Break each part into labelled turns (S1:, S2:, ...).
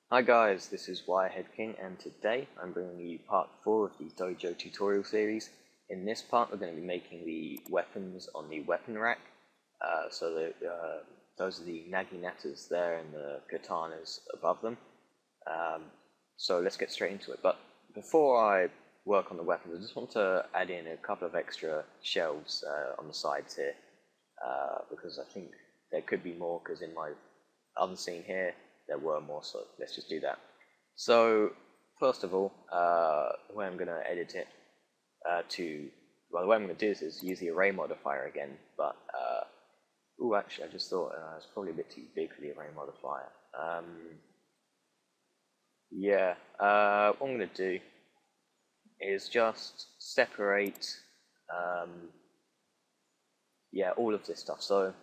S1: Hi guys, this is Wireheadking, and today I'm bringing you part 4 of the Dojo tutorial series. In this part we're going to be making the weapons on the weapon rack. Those are the Naginatas there and the Katanas above them. So let's get straight into it. But before I work on the weapons, I just want to add in a couple of extra shelves on the sides here. Because I think there could be more, because in my other scene here there were more, so let's just do that. So first of all, the way I'm going to edit it the way I'm going to do this is use the array modifier again, but actually I just thought it's probably a bit too big for the array modifier. What I'm going to do is just separate all of this stuff. So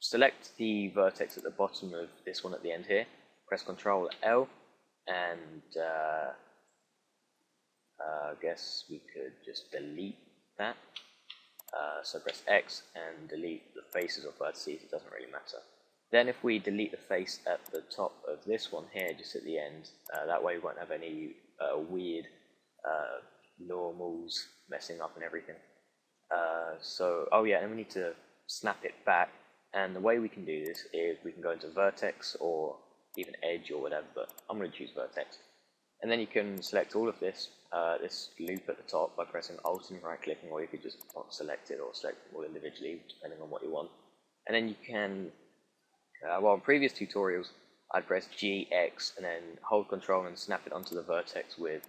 S1: select the vertex at the bottom of this one at the end here, press Ctrl L, and I guess we could just delete that. So press X and delete the faces of vertices, it doesn't really matter. Then if we delete the face at the top of this one here, just at the end, that way we won't have any weird normals messing up and everything. And we need to snap it back. And the way we can do this is we can go into vertex or even edge or whatever, but I'm going to choose vertex. And then you can select all of this loop at the top by pressing Alt and right clicking, or you could just not select it or select them all individually depending on what you want. And then you can, in previous tutorials I'd press G, X and then hold Control and snap it onto the vertex with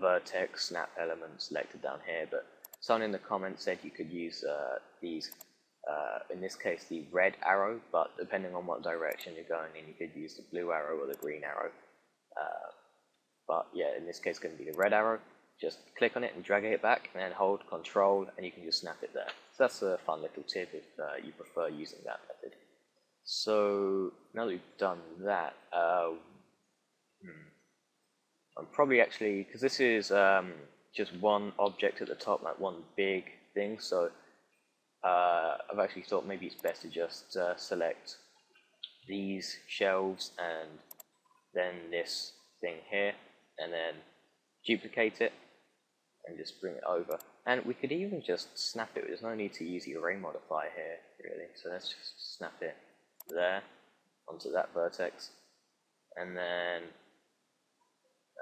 S1: vertex snap element selected down here, but someone in the comments said you could use these in this case the red arrow, but depending on what direction you're going in you could use the blue arrow or the green arrow. In this case it's going to be the red arrow. Just click on it and drag it back and then hold Control and you can just snap it there. So that's a fun little tip if you prefer using that method. So now that we've done that, I'm probably actually, because this is just one object at the top, like one big thing, so I've actually thought maybe it's best to just select these shelves and then this thing here, and then duplicate it and just bring it over. And we could even just snap it, there's no need to use the array modifier here really, so let's just snap it there onto that vertex, and then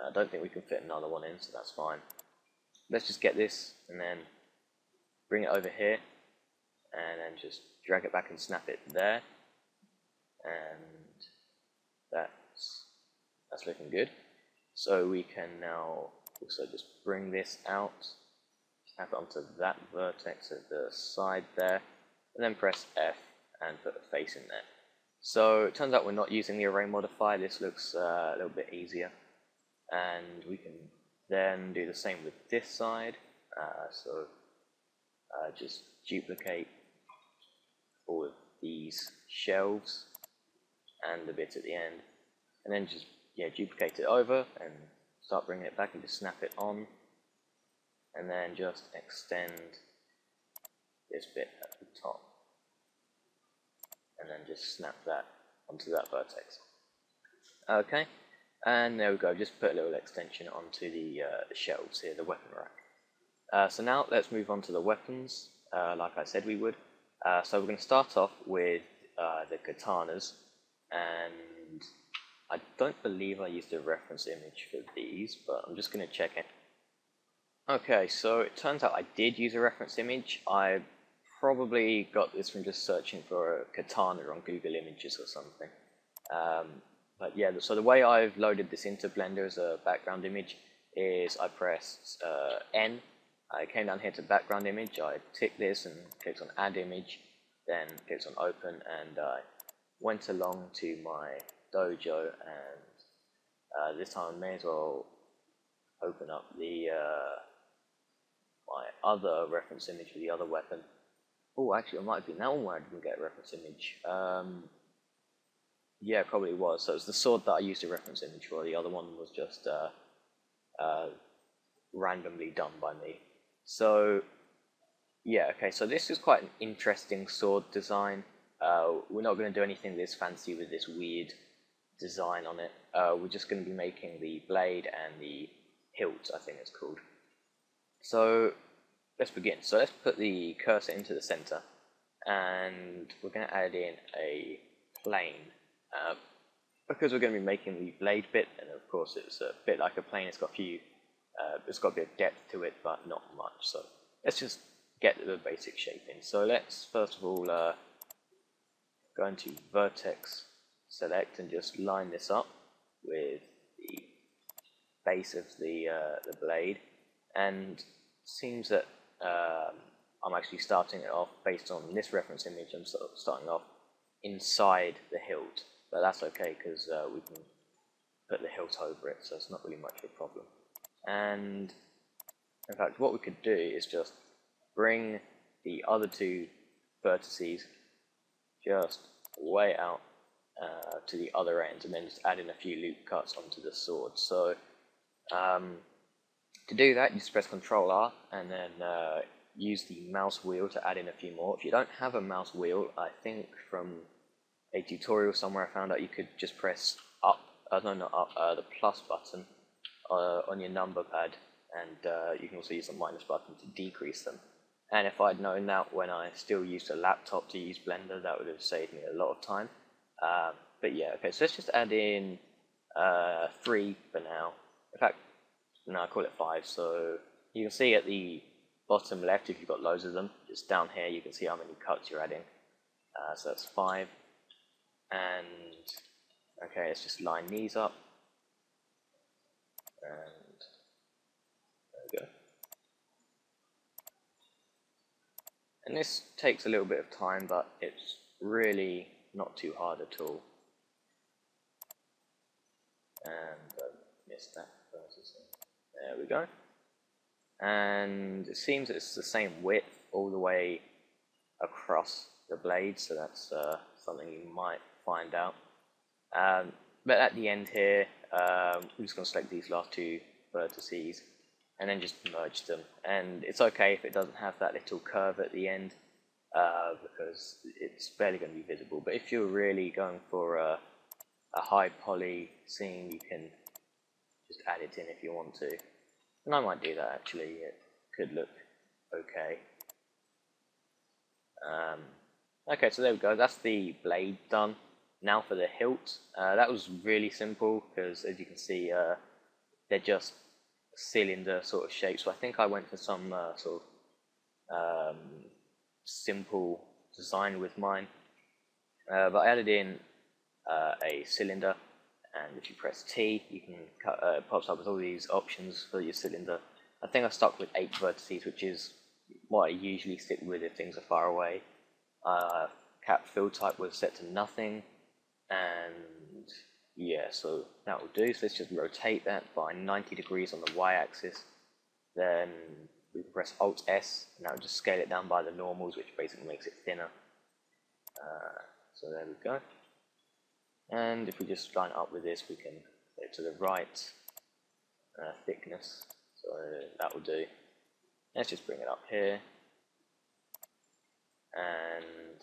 S1: I don't think we can fit another one in, so that's fine. Let's just get this and then bring it over here and then just drag it back and snap it there, and that's looking good. So we can now also just bring this out, snap it onto that vertex at the side there, and then press F and put a face in there. So it turns out we're not using the array modifier. This looks a little bit easier, and we can then do the same with this side. Just duplicate all of these shelves and the bit at the end, and then just duplicate it over and start bringing it back and just snap it on, and then just extend this bit at the top and then just snap that onto that vertex. Okay, and there we go, just put a little extension onto the shelves here, the weapon rack. So now let's move on to the weapons, like I said we would. So we're going to start off with the katanas, and I don't believe I used a reference image for these, but I'm just going to check it. Okay, so it turns out I did use a reference image. I probably got this from just searching for a katana on Google Images or something. So the way I've loaded this into Blender as a background image is I pressed N. I came down here to background image, I ticked this and clicked on add image, then clicked on open, and I went along to my Dojo, and this time I may as well open up the my other reference image for the other weapon. Oh, actually it might have been that one where I didn't get a reference image. Yeah, it probably was. So it was the sword that I used a reference image for, the other one was just randomly done by me. So yeah, okay, so this is quite an interesting sword design. We're not going to do anything this fancy with this weird design on it. We're just going to be making the blade and the hilt, I think it's called. So let's begin. So let's put the cursor into the center, and we're going to add in a plane. Because we're going to be making the blade bit, and of course it's a bit like a plane, it's got a bit of depth to it, but not much. So let's just get the basic shape in. So let's first of all go into vertex select and just line this up with the base of the blade, and it seems that I'm actually starting it off based on this reference image. I'm sort of starting off inside the hilt, but that's okay because we can put the hilt over it, so it's not really much of a problem. And in fact, what we could do is just bring the other two vertices just way out to the other end, and then just add in a few loop cuts onto the sword. So to do that, you just press Ctrl R and then use the mouse wheel to add in a few more. If you don't have a mouse wheel, I think from a tutorial somewhere I found out you could just press up, no, not up, the plus button on your number pad, and you can also use the minus button to decrease them. And if I'd known that when I still used a laptop to use Blender, that would have saved me a lot of time. But yeah, okay, so let's just add in 3 for now. In fact, no, I call it 5. So you can see at the bottom left, if you've got loads of them, just down here you can see how many cuts you're adding. So that's 5. And okay, let's just line these up. And there we go. And this takes a little bit of time, but it's really not too hard at all. And missed that. There we go. And it seems it's the same width all the way across the blade, so that's something you might find out. But at the end here, I'm just going to select these last 2 vertices and then just merge them. And it's okay if it doesn't have that little curve at the end, because it's barely going to be visible. But if you're really going for a high poly scene, you can just add it in if you want to. And I might do that actually, it could look okay. Okay, so there we go, that's the blade done. Now for the hilt. That was really simple because, as you can see, they're just cylinder sort of shapes. So I think I went for some sort of simple design with mine. But I added in a cylinder, and if you press T, you can cut, it pops up with all these options for your cylinder. I think I stuck with 8 vertices, which is what I usually stick with if things are far away. Cap fill type was set to nothing, and yeah, so that will do. So let's just rotate that by 90 degrees on the y-axis. Then we can press Alt S, and that will just scale it down by the normals, which basically makes it thinner. So there we go. And if we just line up with this, we can go to the right thickness. So that will do. Let's just bring it up here. And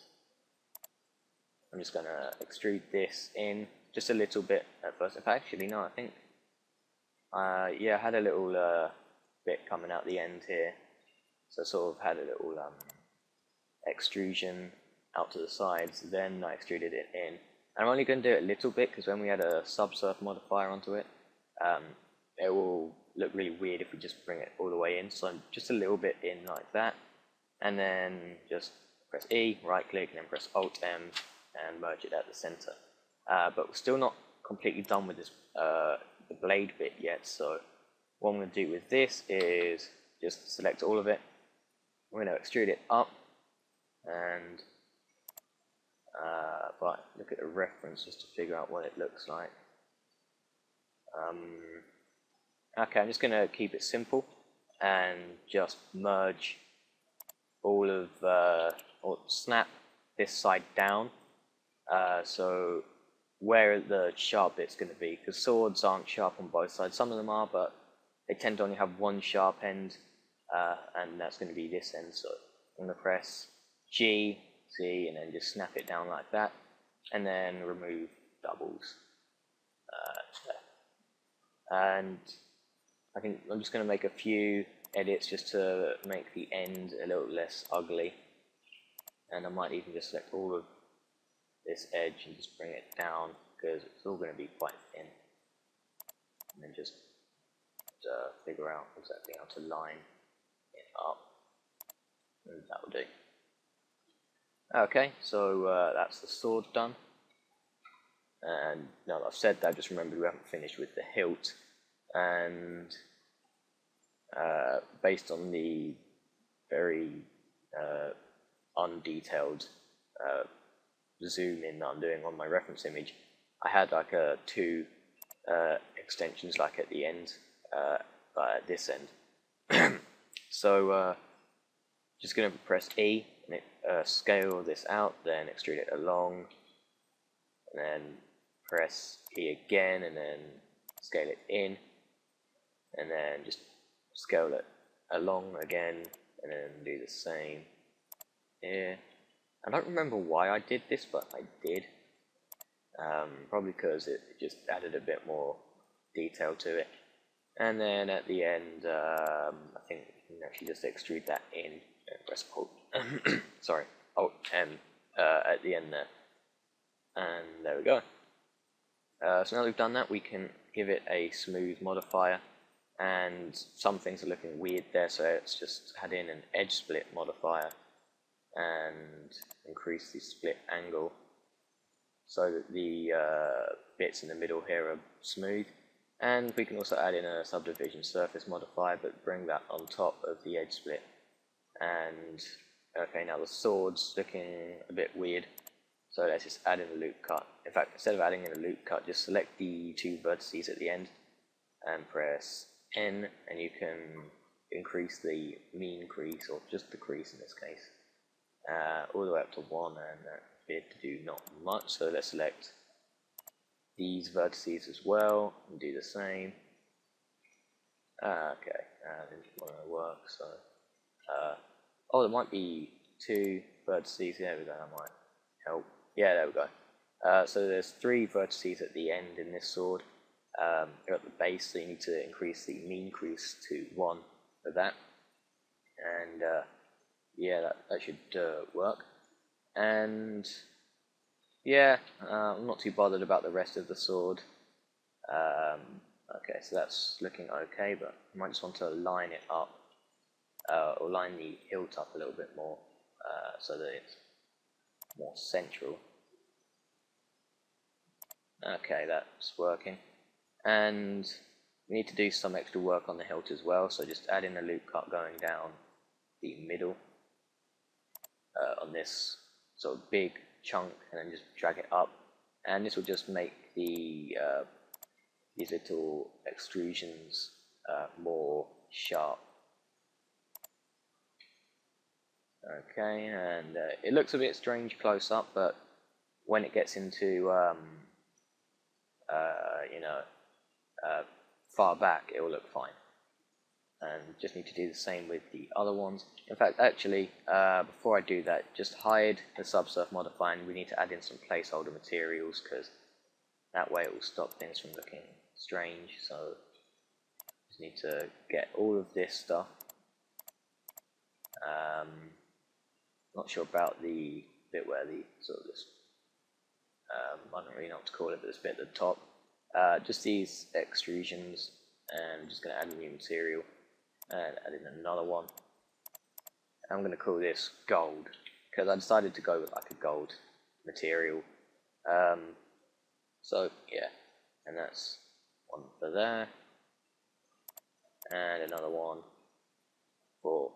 S1: I'm just going to extrude this in just a little bit at first. In fact, actually, no, I think, yeah, I had a little bit coming out the end here. So I sort of had a little extrusion out to the sides, then I extruded it in. And I'm only going to do it a little bit because when we add a subsurf modifier onto it, it will look really weird if we just bring it all the way in. So just a little bit in like that, and then just press E, right click, and then press Alt M and merge it at the center. But we're still not completely done with this the blade bit yet. So what I'm going to do with this is just select all of it. We're going to extrude it up, and but look at the reference just to figure out what it looks like. Okay, I'm just going to keep it simple and just merge all of, or snap this side down, so where the sharp bit's going to be, because swords aren't sharp on both sides. Some of them are, but they tend to only have one sharp end, and that's going to be this end. So I'm going to press G, C, and then just snap it down like that, and then remove doubles. And I think I'm just going to make a few edits just to make the end a little less ugly, and I might even just select all of this edge and just bring it down because it's all going to be quite thin, and then just figure out exactly how to line it up, and that will do. Okay, so that's the sword done. And now that I've said that, just remember we haven't finished with the hilt, and based on the very undetailed zoom in that I'm doing on my reference image, I had like two extensions like at the end, but at this end. So just going to press E and scale this out, then extrude it along, and then press E again, and then scale it in, and then just scale it along again, and then do the same here. I don't remember why I did this, but I did. Probably because it just added a bit more detail to it. And then at the end, I think you can actually just extrude that in and press Alt. Sorry, Alt M at the end there. And there we go. So now we've done that, we can give it a smooth modifier, and some things are looking weird there, so let's just add in an edge split modifier and increase the split angle so that the bits in the middle here are smooth. And we can also add in a subdivision surface modifier, but bring that on top of the edge split. And okay, now the sword's looking a bit weird, so let's just add in a loop cut. In fact, instead of adding in a loop cut, just select the two vertices at the end and press N, and you can increase the mean crease, or just the crease in this case, all the way up to 1, and that appeared to do not much, so let's select these vertices as well and do the same. Okay, didn't want to work, so oh, there might be two vertices. There we go, that might help. Yeah, there we go. So there's 3 vertices at the end in this sword. They're at the base, so you need to increase the mean crease to 1 for that. And yeah, that should work. And yeah, I'm not too bothered about the rest of the sword. Okay, so that's looking okay, but I might just want to line it up, or line the hilt up a little bit more, so that it's more central. Okay, that's working. And we need to do some extra work on the hilt as well, so just add in a loop cut going down the middle on this sort of big chunk, and then just drag it up, and this will just make the these little extrusions more sharp. Okay, and it looks a bit strange close up, but when it gets into you know, far back, it will look fine. And just need to do the same with the other ones. In fact, actually, before I do that, just hide the subsurf modifier, and we need to add in some placeholder materials, because that way it will stop things from looking strange. So just need to get all of this stuff. Not sure about the bit where the sort of this, I don't really know what to call it, but this bit at the top. Just these extrusions, and I'm just going to add a new material and add in another one. I'm going to call this gold, because I decided to go with like a gold material. So yeah, and that's one for there, and another one for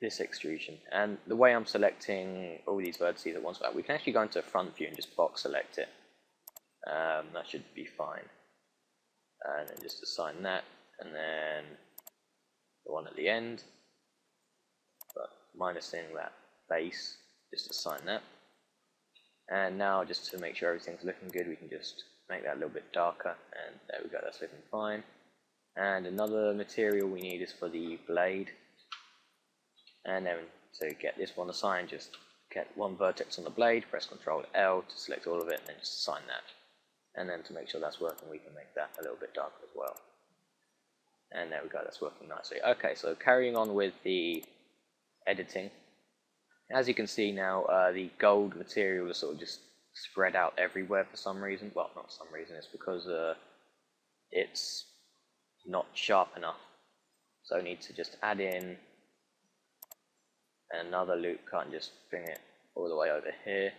S1: this extrusion. And the way I'm selecting all these vertices at once, we can actually go into front view and just box select it. That should be fine. And then just assign that, and then the one at the end, but minusing that base, just assign that. And now, just to make sure everything's looking good, we can just make that a little bit darker, and there we go, that's looking fine. And another material we need is for the blade, and then to get this one assigned, just get one vertex on the blade, press Ctrl L to select all of it, and then just assign that. And then to make sure that's working, we can make that a little bit darker as well. And there we go, that's working nicely. Okay, so carrying on with the editing. As you can see now, the gold material is sort of just spread out everywhere for some reason. Well, not some reason, it's because it's not sharp enough. So I need to just add in another loop cut and just bring it all the way over here.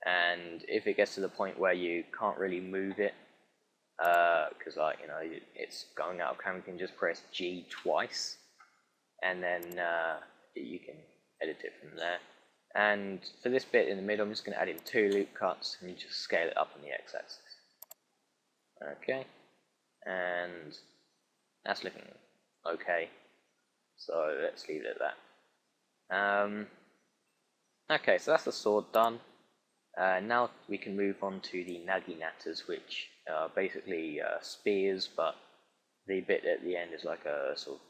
S1: And if it gets to the point where you can't really move it, because it's going out of camera, you can just press G twice, and then you can edit it from there. And for this bit in the middle, I'm just going to add in 2 loop cuts and just scale it up on the x-axis. Okay, and that's looking okay, so let's leave it at that. Okay, so that's the sword done. Now we can move on to the Naginatas, which are basically spears, but the bit at the end is like a sort of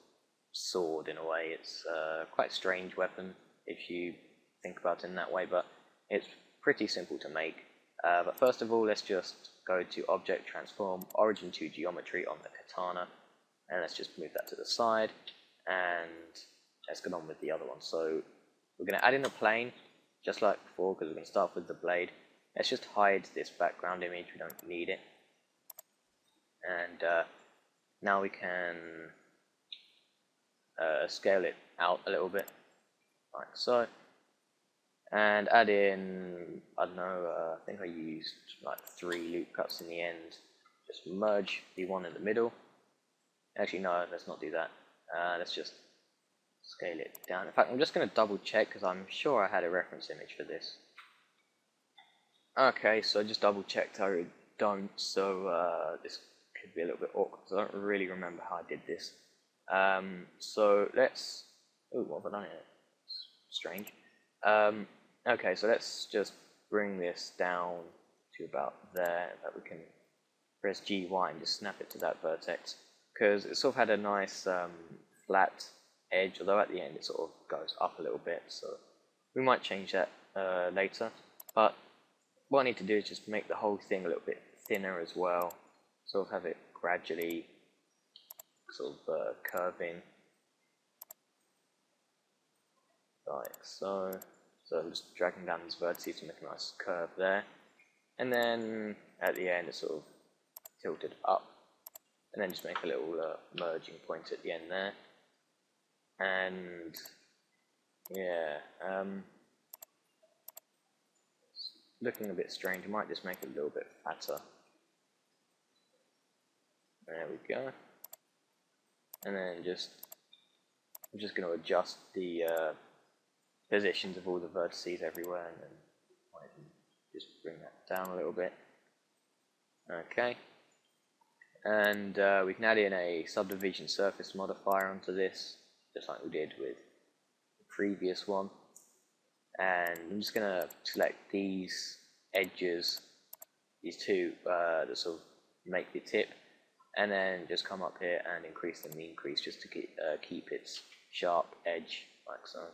S1: sword in a way. It's quite a strange weapon if you think about it in that way, but it's pretty simple to make. But first of all, let's just go to Object, Transform, Origin to Geometry on the Katana, and let's just move that to the side, and let's get on with the other one. So we're going to add in a plane, just like before, because we're going to start with the blade. Let's just hide this background image, we don't need it. And now we can scale it out a little bit, like so. And add in, I don't know, I think I used like 3 loop cuts in the end. Just merge the one in the middle. Actually, no, let's not do that. Let's just scale it down. In fact, I'm just going to double check because I'm sure I had a reference image for this. Okay, so I just double checked. I don't, so this could be a little bit awkward because I don't really remember how I did this. So let's. Oh, what have I done here? Strange. Okay, so let's just bring this down to about there. That we can press GY and just snap it to that vertex, because it sort of had a nice flat edge, although at the end it sort of goes up a little bit, so we might change that later. But what I need to do is just make the whole thing a little bit thinner as well, sort of have it gradually sort of curve in, like so. So I'm just dragging down these vertices to make a nice curve there, and then at the end it's sort of tilted up, and then just make a little merging point at the end there. And yeah, it's looking a bit strange. I might just make it a little bit fatter. There we go. And then I'm just going to adjust the positions of all the vertices everywhere, and then I can just bring that down a little bit. Okay. And we can add in a subdivision surface modifier onto this, just like we did with the previous one. And I'm just going to select these edges, these 2 that sort of make the tip, and then just come up here and increase the mean crease just to keep its sharp edge, like so.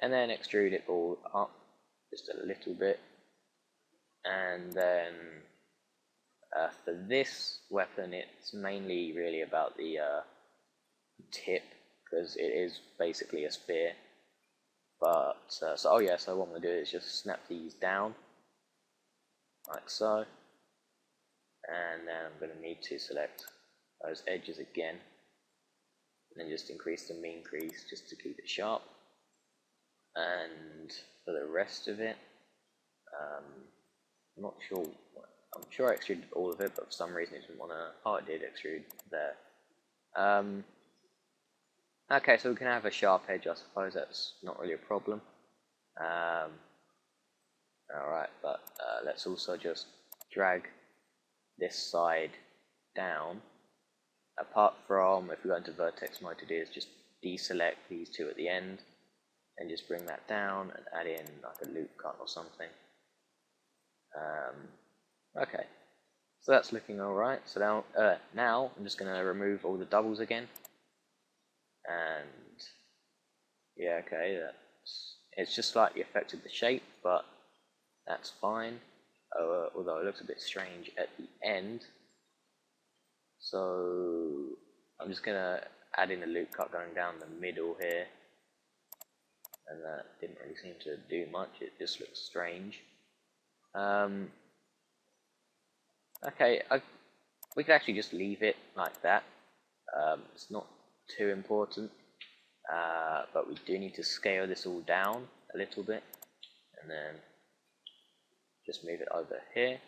S1: And then extrude it all up just a little bit. And then for this weapon, it's mainly really about the tip, because it is basically a spear. But so what I'm going to do is just snap these down, like so. And then I'm going to need to select those edges again, and then just increase the mean crease just to keep it sharp. And for the rest of it, I'm not sure. I'm sure I extruded all of it, but for some reason it didn't want to. Oh, it did extrude there. Okay, so we can have a sharp edge. I suppose that's not really a problem. Alright, but let's also just drag this side down. Apart from, if we go into vertex mode, to do is just deselect these 2 at the end, and just bring that down and add in like a loop cut or something. Okay, so that's looking alright. So now I'm just going to remove all the doubles again, and Yeah, okay, it's just slightly affected the shape, but that's fine. Although it looks a bit strange at the end. So I'm just gonna add in a loop cut going down the middle here, and that didn't really seem to do much. It just looks strange. Okay, we could actually just leave it like that. It's not too important, but we do need to scale this all down a little bit, and then just move it over here,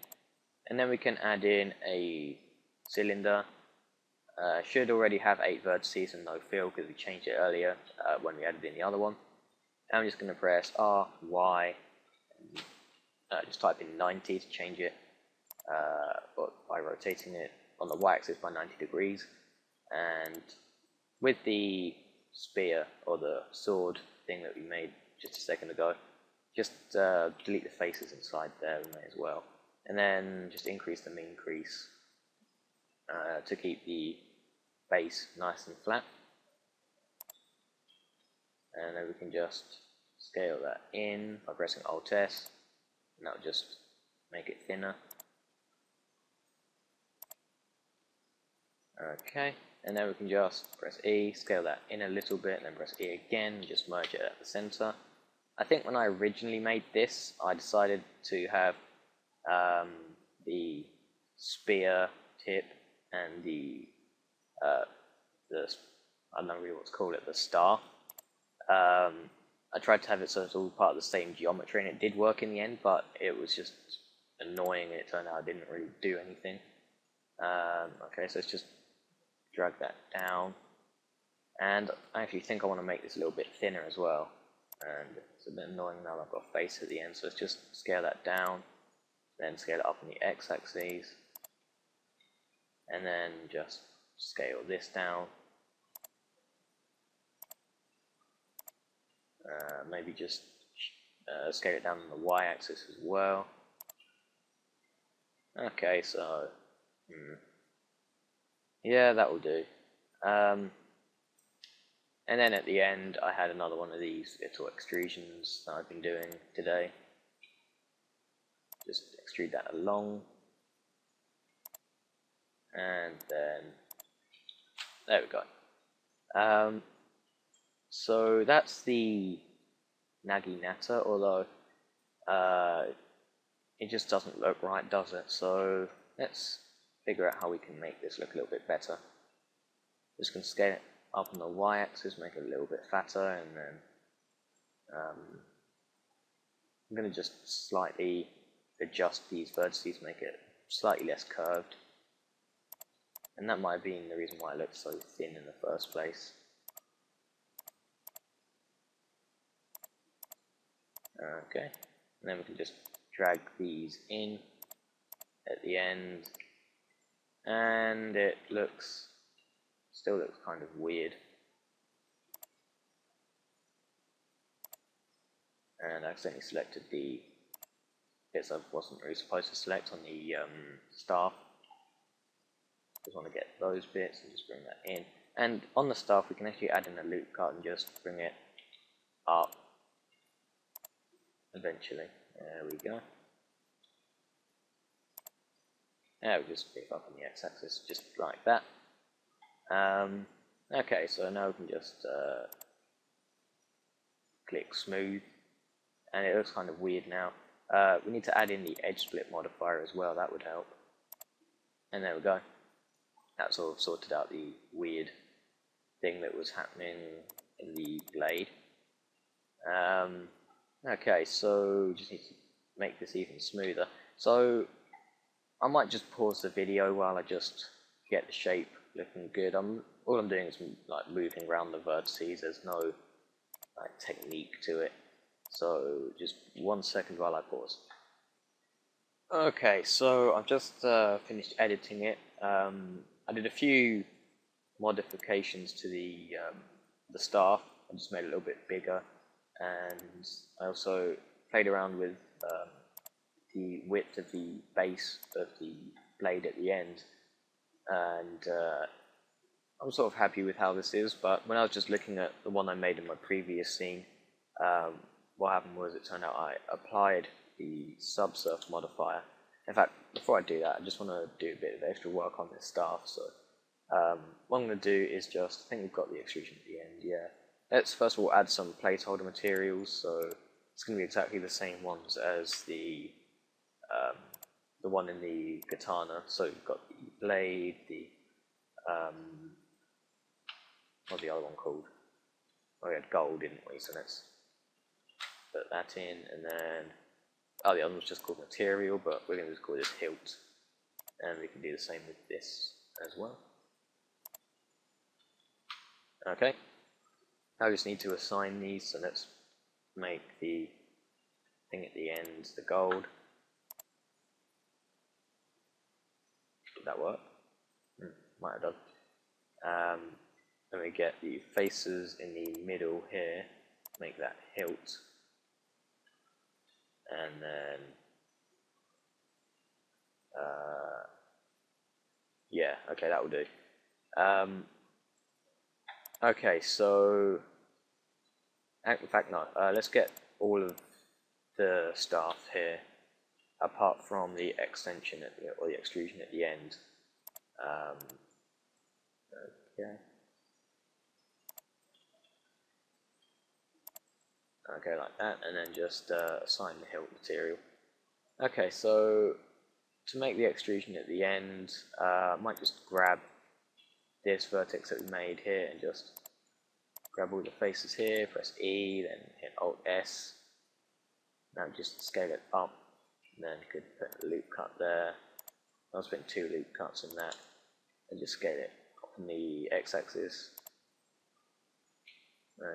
S1: and then we can add in a cylinder. Should already have 8 vertices and no fill because we changed it earlier when we added in the other one. And I'm just going to press R, Y, and just type in 90 to change it by rotating it on the Y-axis by 90 degrees. And with the spear or the sword thing that we made just a second ago, just delete the faces inside there we may as well. And then just increase the mean crease to keep the base nice and flat. And then we can just scale that in by pressing Alt-S, and that'll just make it thinner. Okay, and then we can just press E, scale that in a little bit, and then press E again, and just merge it at the center. I think when I originally made this, I decided to have the spear tip and the I don't know really what to call it, the star. I tried to have it so it's all part of the same geometry, and it did work in the end, but it was just annoying, and it turned out I didn't really do anything. Okay, so let's just drag that down, and I actually think I want to make this a little bit thinner as well, and it's a bit annoying now I've got a face at the end, so let's just scale that down, then scale it up on the x-axis, and then just scale this down. Maybe just scale it down on the y-axis as well. Okay, so yeah, that will do. And then at the end, I had another one of these little extrusions that I've been doing today. Just extrude that along, and then there we go. So that's the Naginata, although it just doesn't look right, does it? So let's figure out how we can make this look a little bit better. Just going to scale it up on the y-axis, make it a little bit fatter, and then I'm going to just slightly adjust these vertices, make it slightly less curved. And that might have been the reason why it looked so thin in the first place. Okay, and then we can just drag these in at the end, and it still looks kind of weird. And I accidentally selected the bits I wasn't really supposed to select on the staff. Just want to get those bits and just bring that in. And on the staff we can actually add in a loop cut and just bring it up eventually. There we go. Now we just pick up on the x-axis just like that. Okay, so now we can just click smooth, and it looks kind of weird now. We need to add in the edge split modifier as well, that would help. And there we go. That sort of sorted out the weird thing that was happening in the blade. Okay, so just need to make this even smoother. So I might just pause the video while I just get the shape looking good. All I'm doing is like moving around the vertices. There's no like technique to it. So just 1 second while I pause. Okay, so I've just finished editing it. I did a few modifications to the staff. I just made it a little bit bigger, and I also played around with the width of the base of the blade at the end, and I'm sort of happy with how this is, but when I was just looking at the one I made in my previous scene, what happened was it turned out I applied the subsurf modifier. In fact, before I do that, I just want to do a bit of extra work on this staff. So what I'm going to do is just, I think we've got the extrusion at the end, yeah. Let's first of all add some placeholder materials, so it's going to be exactly the same ones as the one in the katana. So you've got the blade, the what's the other one called? Oh, we had gold, didn't we? So let's put that in, and then the other one was just called material, but we're going to just call this hilt, and we can do the same with this as well. Okay, I just need to assign these, so let's make the thing at the end the gold. Did that work? Might have done. Then we get the faces in the middle here, make that hilt, and then yeah, okay, that will do. Okay, so in fact no, let's get all of the staff here, apart from the extension at the, or the extrusion at the end. Okay. Okay, like that, and then just assign the hilt material. Okay, so to make the extrusion at the end, I might just grab this vertex that we made here and just grab all the faces here, press E, then hit Alt S. Now just scale it up, and then you could put a loop cut there. I was putting 2 loop cuts in that, and just scale it up on the X-axis.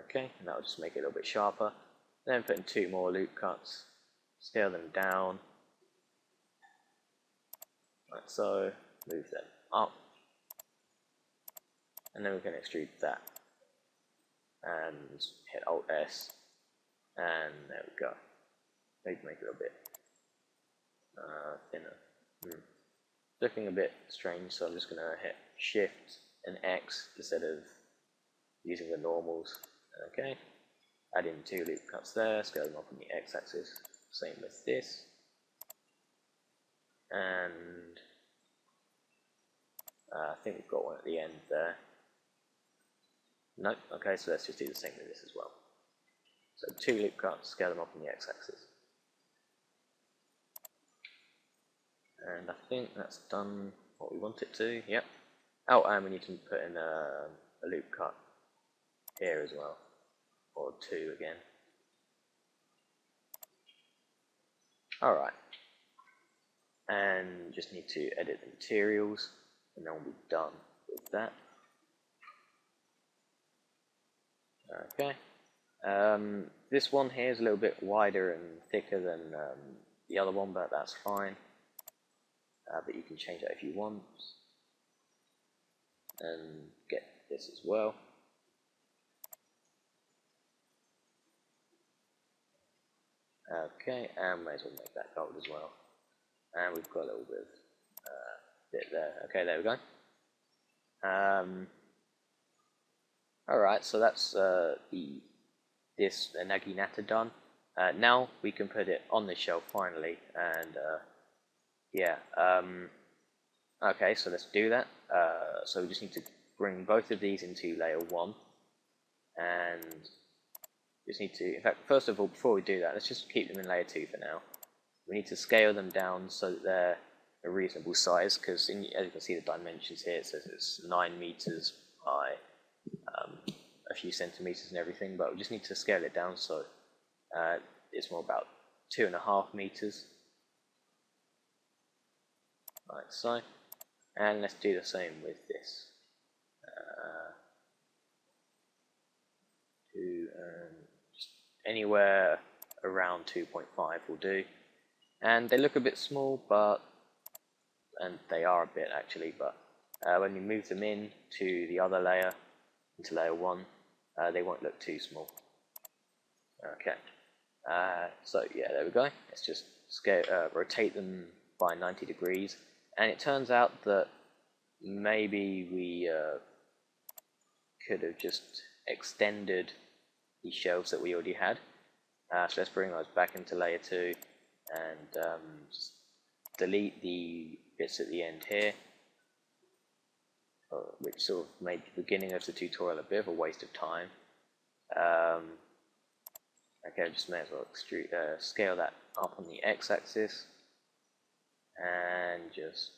S1: Okay, and that will just make it a little bit sharper. Then put in 2 more loop cuts, scale them down, like so, move them up, and then we can extrude that, and hit Alt S, and there we go. Maybe make it a little bit thinner. Looking a bit strange, so I'm just going to hit Shift and X instead of using the normals. Okay, add in 2 loop cuts there, scale them up on the X-axis. Same with this, and I think we've got one at the end there. Nope. Okay, so let's just do the same with this as well. So 2 loop cuts, scale them up on the X-axis. And I think that's done what we want it to. Yep. Oh, and we need to put in a loop cut here as well, or 2 again. Alright. And just need to edit the materials, and then we'll be done with that. Okay. This one here is a little bit wider and thicker than the other one, but that's fine. But you can change that if you want. And get this as well. Okay, and may as well make that gold as well. And we've got a little bit of bit there. Okay, there we go. Alright, so that's this Naginata done. Now we can put it on the shelf finally, and yeah. Okay, so let's do that. So we just need to bring both of these into layer 1, and just need to, in fact, first of all, before we do that, let's just keep them in layer 2 for now. We need to scale them down so that they're a reasonable size, because as you can see the dimensions here, it says it's 9 meters by a few centimeters and everything, but we just need to scale it down so it's more about 2.5 meters, like so. And let's do the same with this. 2 and just anywhere around 2.5 will do. And they look a bit small, and they are a bit actually, but when you move them in to the other layer, into layer 1, they won't look too small. Okay, so yeah, there we go. Let's just rotate them by 90 degrees, and it turns out that maybe we could have just extended the shelves that we already had. So let's bring those back into layer 2 and just delete the bits at the end here, which sort of made the beginning of the tutorial a bit of a waste of time. Okay, just may as well scale that up on the x-axis and just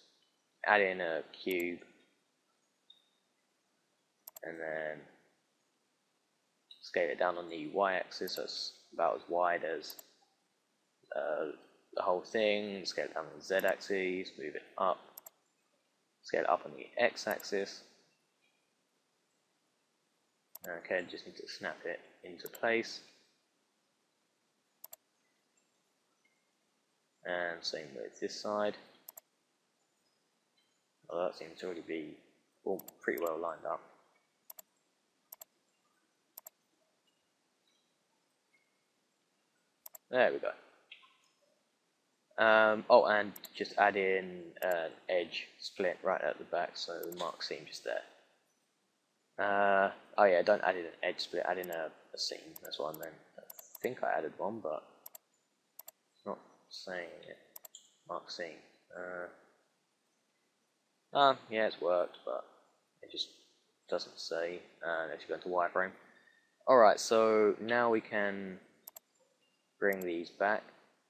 S1: add in a cube, and then scale it down on the y-axis so it's about as wide as the whole thing. Scale it down on the z-axis, move it up, scale it up on the x-axis. Okay, just need to snap it into place. And same with this side. Well, that seems to already be all pretty well lined up. There we go. Oh, and just add in an edge split right at the back, so the mark seam just there. Oh yeah, don't add in an edge split, add in a seam, that's what I meant. I think I added one, but it's not saying it. Mark seam. Yeah, it's worked, but it just doesn't say unless you go into wireframe. Alright, so now we can bring these back,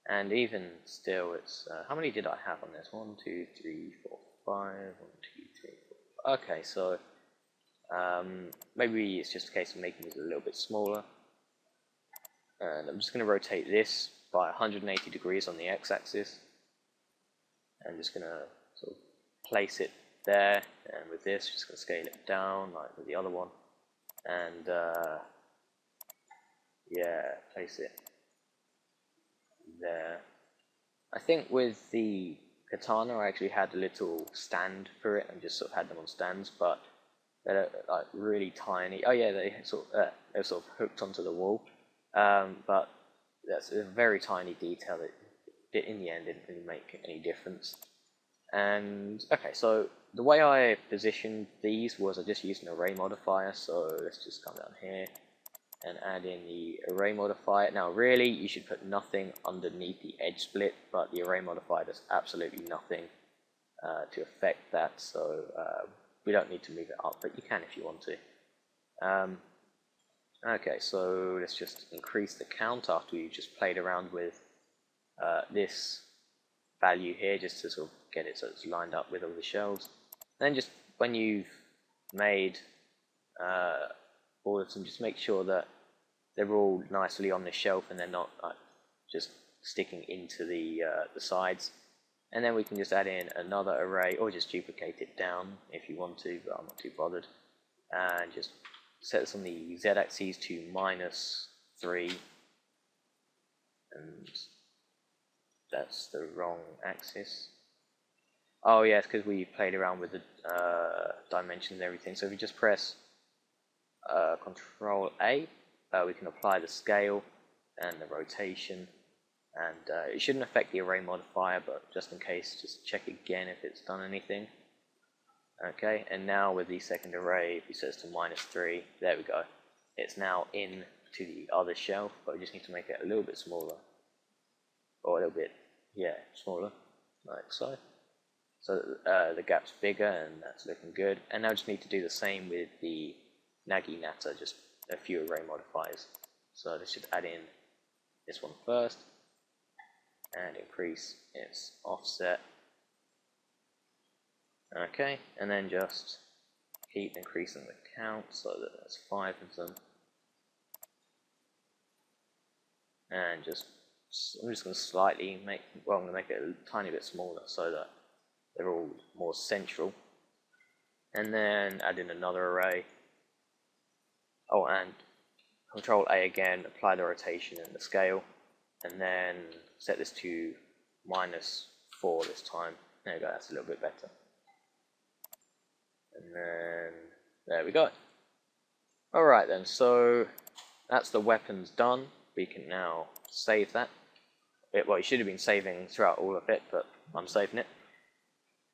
S1: and even still it's how many did I have on this? 1, 2, 3, 4, 5, 1, 2, 3, 4. Okay, so maybe it's just a case of making this a little bit smaller, and I'm just going to rotate this by 180 degrees on the x-axis. I'm just going to sort of place it there, and with this just going to scale it down like with the other one, and yeah, place it there. I think with the Katana I actually had a little stand for it and just sort of had them on stands, but they're like really tiny. Oh yeah, they're sort of hooked onto the wall, but that's a very tiny detail that in the end didn't really make any difference. And okay, so the way I positioned these was I just used an array modifier, so let's just come down here and add in the array modifier. Now really you should put nothing underneath the edge split, but the array modifier does absolutely nothing to affect that, so we don't need to move it up, but you can if you want to. Okay, so let's just increase the count after we've just played around with this value here, just to sort of get it so it's lined up with all the shelves. Then just when you've made all of them, just make sure that they're all nicely on the shelf and they're not just sticking into the sides. And then we can just add in another array, or just duplicate it down if you want to, but I'm not too bothered. And just set this on the z-axis to -3, and that's the wrong axis. Oh yeah, it's because we played around with the dimensions and everything. So if you just press Control A, we can apply the scale and the rotation, and it shouldn't affect the array modifier, but just in case, just check again if it's done anything. Okay, and now with the second array, if we set this to -3, there we go. It's now in to the other shelf, but we just need to make it a little bit smaller, or a little bit, yeah, smaller, like so. So the gap's bigger, and that's looking good. And now I just need to do the same with the Naginata, just a few array modifiers. So let's just add in this one first, and increase its offset. Okay, and then just keep increasing the count so that there's 5 of them. And I'm just going to slightly make, well, I'm going to make it a tiny bit smaller so that they're all more central. And then add in another array. Oh, and Control A again, apply the rotation and the scale, and then set this to -4 this time. There we go, that's a little bit better. And then there we go. Alright then, so that's the weapons done. We can now save that. Well, you should have been saving throughout all of it, but I'm saving it.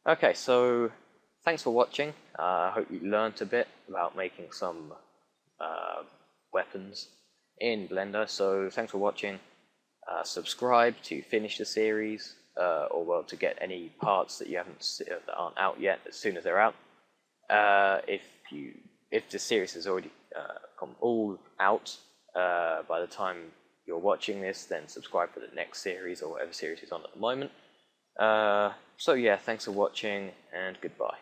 S1: Okay, so thanks for watching. I hope you learnt a bit about making some weapons in Blender. So thanks for watching. Subscribe to finish the series, or well, to get any parts that you haven't that aren't out yet as soon as they're out. If the series has already come all out by the time you're watching this, then subscribe for the next series or whatever series is on at the moment. So yeah, thanks for watching and goodbye.